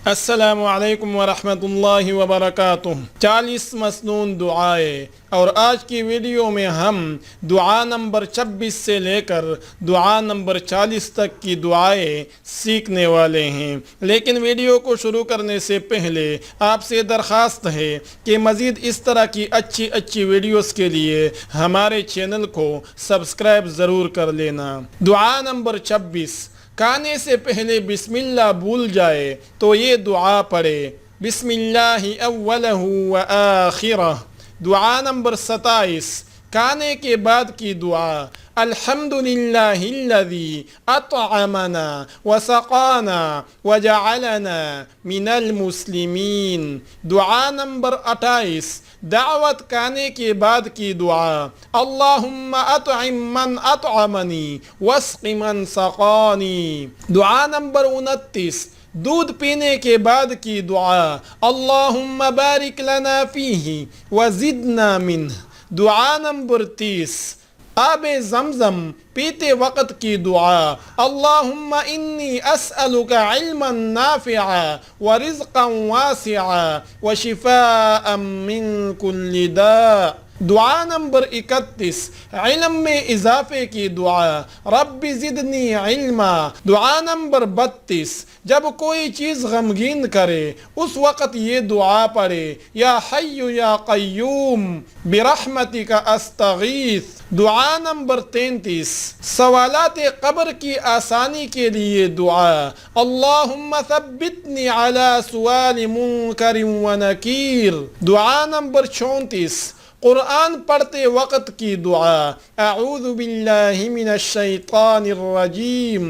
السلام علیکم ورحمۃ اللہ وبرکاتہ۔ 40 مسنون دعائیں، اور آج کی ویڈیو میں ہم دعا نمبر 26 سے لے کر دعا نمبر 40 تک کی دعائیں سیکھنے والے ہیں۔ لیکن ویڈیو کو شروع کرنے سے پہلے آپ سے درخواست ہے کہ مزید اس طرح کی اچھی ویڈیوز کے لیے ہمارے چینل کو سبسکرائب ضرور کر لینا۔ دعا نمبر 26، کھانے سے پہلے بسم اللہ بھول جائے تو یہ دعا پڑھے، بسم اللہ اولہ و آخرہ۔ دعا نمبر 27، کھانے کے بعد کی دعا، الحمدللہ الذی اطعمنا وسقانا وجعلنا من المسلمین۔ دعا نمبر 28، دعوت کھانے کے بعد کی دعا، اللہم اطعم من اطعمنی واسق من سقانی۔ دعا نمبر 29، دودھ پینے کے بعد کی دعا، اللہم بارک لنا فیہ وزدنا منہ۔ دعا نمبر 30، آب زمزم پیتے وقت کی دعا، اللہم انی اسألک علما نافعا ورزقا واسعا وشفاء من کل داء۔ دعا نمبر 31، علم میں اضافے کی دعا، رب زدنی علما۔ دعا نمبر 32، جب کوئی چیز غمگین کرے اس وقت یہ دعا پڑھے، یا حی یا قیوم برحمتک استغیث۔ دعا نمبر 33، سوالات قبر کی آسانی کے لیے دعا، اللہم ثبتنی علی سؤال منکر و نکیر۔ دعا نمبر 34، قرآن پڑھتے وقت کی دعا، اعوذ باللہ من الشیطان الرجیم۔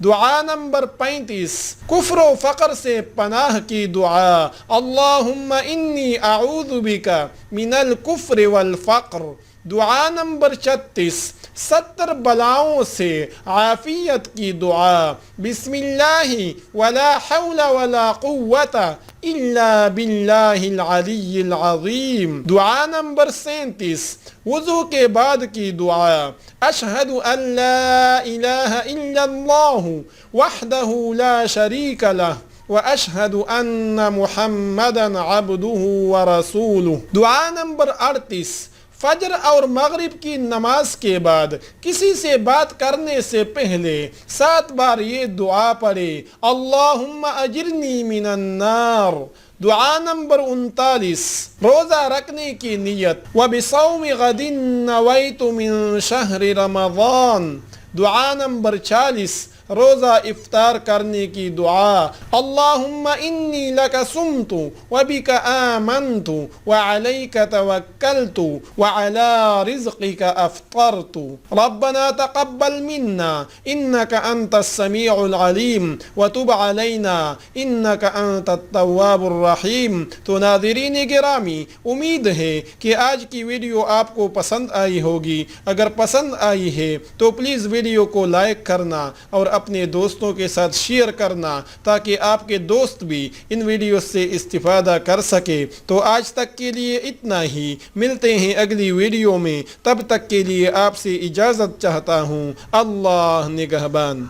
دعا نمبر 35، کفر و فقر سے پناہ کی دعا، اللہم انی اعوذ بک من الکفر والفقر۔ دعا نمبر 36، 70 بلاؤں سے عافیت کی دعا، بسم اللہ ولا حول ولا قوت الا باللہ العلی العظیم۔ دعا نمبر 37، وضو کے بعد کی دعا، اشہد ان لا الہ الا اللہ وحدہ لا شریک لہ واشہد ان محمدا عبدہ ورسولہ۔ دعا نمبر 38، فجر اور مغرب کی نماز کے بعد کسی سے بات کرنے سے پہلے 7 بار یہ دعا پڑھے، اللہم اجرنی من النار۔ دعا نمبر 39، روزہ رکھنے کی نیت، وبصوم غد نویت من شہر رمضان۔ دعا نمبر 40، روزہ افطار کرنے کی دعا، اللہم انی لک صمت وبک آمنت وعلیک توکلت وعلی رزقک افطرت، ربنا تقبل منا انک انت السمیع العلیم وتب علینا انک انت التواب الرحیم۔ تو ناظرین گرامی، امید ہے کہ آج کی ویڈیو آپ کو پسند آئی ہوگی۔ اگر پسند آئی ہے تو پلیز ویڈیو کو لائک کرنا اور اپنے دوستوں کے ساتھ شیئر کرنا تاکہ آپ کے دوست بھی ان ویڈیوز سے استفادہ کر سکے۔ تو آج تک کے لیے اتنا ہی، ملتے ہیں اگلی ویڈیو میں، تب تک کے لیے آپ سے اجازت چاہتا ہوں۔ اللہ نگہبان۔